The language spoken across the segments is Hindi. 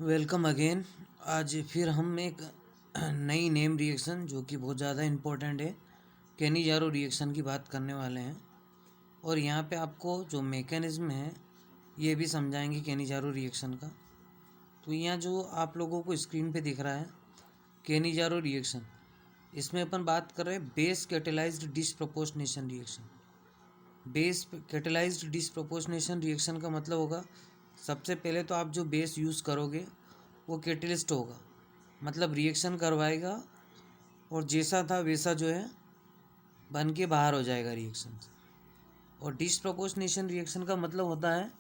Welcome again. आज फिर हम एक नई नेम रिएक्शन जो कि बहुत ज़्यादा इम्पोर्टेंट है, केनिजारो रिएक्शन की बात करने वाले हैं। और यहाँ पे आपको जो मैकेनिज्म है ये भी समझाएंगे केनिजारो रिएक्शन का। तो यहाँ जो आप लोगों को स्क्रीन पे दिख रहा है केनिजारो रिएक्शन, इसमें अपन बात कर रहे हैं base catalyzed disproportionation reaction. Base catalyzed disproportionation reaction का मतलब होगा, सबसे पहले तो आप जो बेस यूज़ करोगे वो कैटेलिस्ट होगा, मतलब रिएक्शन करवाएगा और जैसा था वैसा जो है बन के बाहर हो जाएगा रिएक्शन से। और डिसप्रोपोर्शनेशन रिएक्शन का मतलब होता है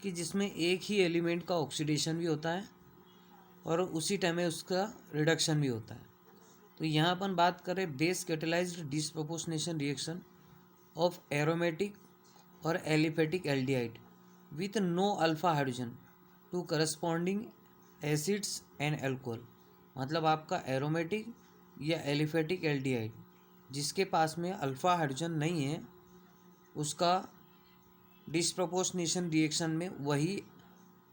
कि जिसमें एक ही एलिमेंट का ऑक्सीडेशन भी होता है और उसी टाइम में उसका रिडक्शन भी होता है। तो यहाँ अपन बात करें base catalyzed disproportionation reaction of aromatic और aliphatic aldehyde with no alpha hydrogen to corresponding acids and alcohol. मतलब आपका एरोमेटिक या एलिफेटिक एल्डिहाइड जिसके पास में अल्फा हाइड्रोजन नहीं है, उसका डिसप्रोपोर्शनेशन रिएक्शन में वही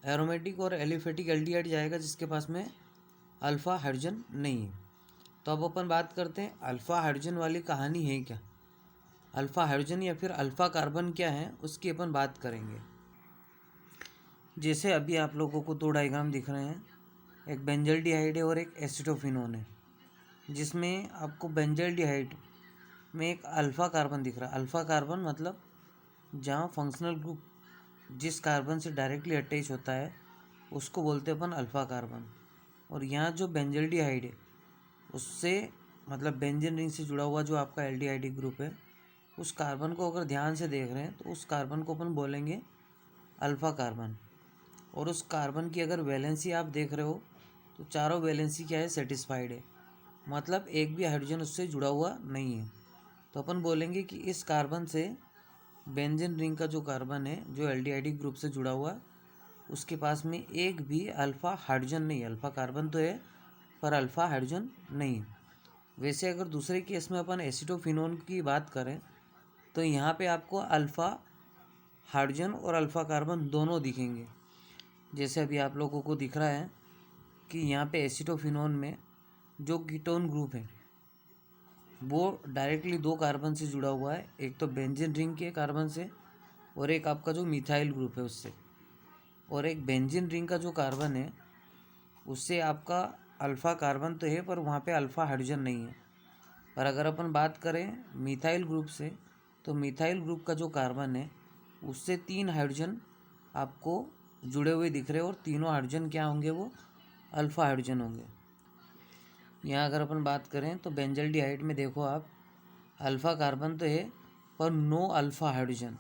एरोमेटिक और एलिफेटिक एल्डिहाइड जाएगा जिसके पास में अल्फा हाइड्रोजन नहीं है। तो अब अपन बात करते हैं अल्फा हाइड्रोजन वाली कहानी है क्या, अल्फा हाइड्रोजन या फिर अल्फा कार्बन क्या है उसकी अपन बात करेंगे। जैसे अभी आप लोगों को दो डायग्राम दिख रहे हैं, एक बेंजल्डिहाइड है और एक एसिटोफिनोन है, जिसमें आपको बेंजल्डिहाइड में एक अल्फ़ा कार्बन दिख रहा है। अल्फ़ा कार्बन मतलब जहाँ फंक्शनल ग्रुप जिस कार्बन से डायरेक्टली अटैच होता है उसको बोलते हैं अपन अल्फ़ा कार्बन। और यहाँ जो बेंजल्डिहाइड है उससे मतलब बेंजीन रिंग से जुड़ा हुआ जो आपका एल्डिहाइड ग्रुप है, उस कार्बन को अगर ध्यान से देख रहे हैं तो उस कार्बन को अपन बोलेंगे अल्फ़ा कार्बन। और उस कार्बन की अगर वैलेंसी आप देख रहे हो तो चारों वैलेंसी क्या है, सेटिस्फाइड है, मतलब एक भी हाइड्रोजन उससे जुड़ा हुआ नहीं है। तो अपन बोलेंगे कि इस कार्बन से बेंजीन रिंग का जो कार्बन है जो एल्डिहाइड ग्रुप से जुड़ा हुआ, उसके पास में एक भी अल्फ़ा हाइड्रोजन नहीं है। अल्फ़ा कार्बन तो है पर अल्फ़ा हाइड्रोजन नहीं है। वैसे अगर दूसरे केस में अपन एसिटोफिनोन की बात करें तो यहाँ पे आपको अल्फ़ा हाइड्रोजन और अल्फ़ा कार्बन दोनों दिखेंगे। जैसे अभी आप लोगों को दिख रहा है कि यहाँ पे एसिटोफिनोन में जो कीटोन ग्रुप है वो डायरेक्टली दो कार्बन से जुड़ा हुआ है, एक तो बेंजीन रिंग के कार्बन से और एक आपका जो मिथाइल ग्रुप है उससे। और एक बेंजीन रिंग का जो कार्बन है उससे आपका अल्फ़ा कार्बन तो है पर वहाँ पे अल्फ़ा हाइड्रोजन नहीं है। पर अगर अपन बात करें मिथाइल ग्रुप से तो मिथाइल ग्रुप का जो कार्बन है उससे 3 हाइड्रोजन आपको जुड़े हुए दिख रहे हैं और तीनों हाइड्रोजन क्या होंगे, वो अल्फ़ा हाइड्रोजन होंगे। यहाँ अगर अपन बात करें तो बेंजल्डिहाइड में देखो आप, अल्फ़ा कार्बन तो है पर नो अल्फ़ा हाइड्रोजन।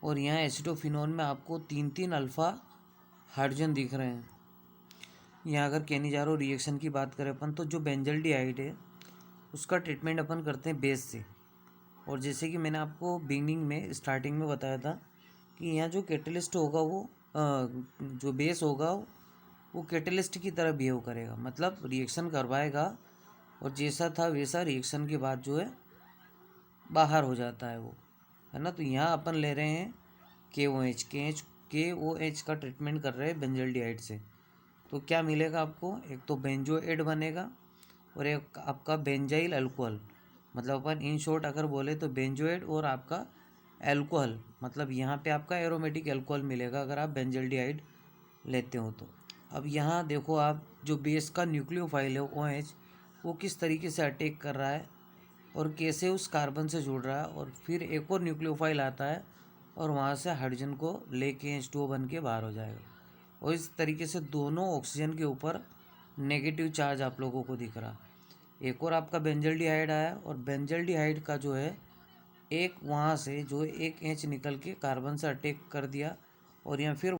और यहाँ एसिटोफिनोन में आपको 3 अल्फ़ा हाइड्रोजन दिख रहे हैं। यहाँ अगर केनिजारो रिएक्शन की बात करें अपन तो जो बेंजल्डिहाइड है उसका ट्रीटमेंट अपन करते हैं बेस से। और जैसे कि मैंने आपको बिगिनिंग में स्टार्टिंग में बताया था कि यहाँ जो कैटलिस्ट होगा वो जो बेस होगा वो कैटलिस्ट की तरह बिहेव करेगा, मतलब रिएक्शन करवाएगा और जैसा था वैसा रिएक्शन के बाद जो है बाहर हो जाता है वो, है ना। तो यहाँ अपन ले रहे हैं KOH का ट्रीटमेंट कर रहे हैं बेंजल्डिहाइड से। तो क्या मिलेगा आपको, एक तो बेंजोएड बनेगा और एक आपका बेंजाइल अल्कोहल। मतलब अपन इन शॉर्ट अगर बोले तो बेंजोएड और आपका अल्कोहल, मतलब यहाँ पे आपका एरोमेटिक अल्कोहल मिलेगा अगर आप बेंजल्डिहाइड लेते हो तो। अब यहाँ देखो आप, जो बेस का न्यूक्लियोफाइल है OH वो किस तरीके से अटैक कर रहा है और कैसे उस कार्बन से जुड़ रहा है, और फिर एक और न्यूक्लियोफाइल आता है और वहाँ से हाइड्रोजन को लेके H2O बन के बाहर हो जाएगा। और इस तरीके से दोनों ऑक्सीजन के ऊपर नेगेटिव चार्ज आप लोगों को दिख रहा। एक और आपका बेंजल्डिहाइड आया और बेंजल्डिहाइड का जो है एक वहाँ से जो एक H निकल के कार्बन से अटैक कर दिया और यहाँ फिर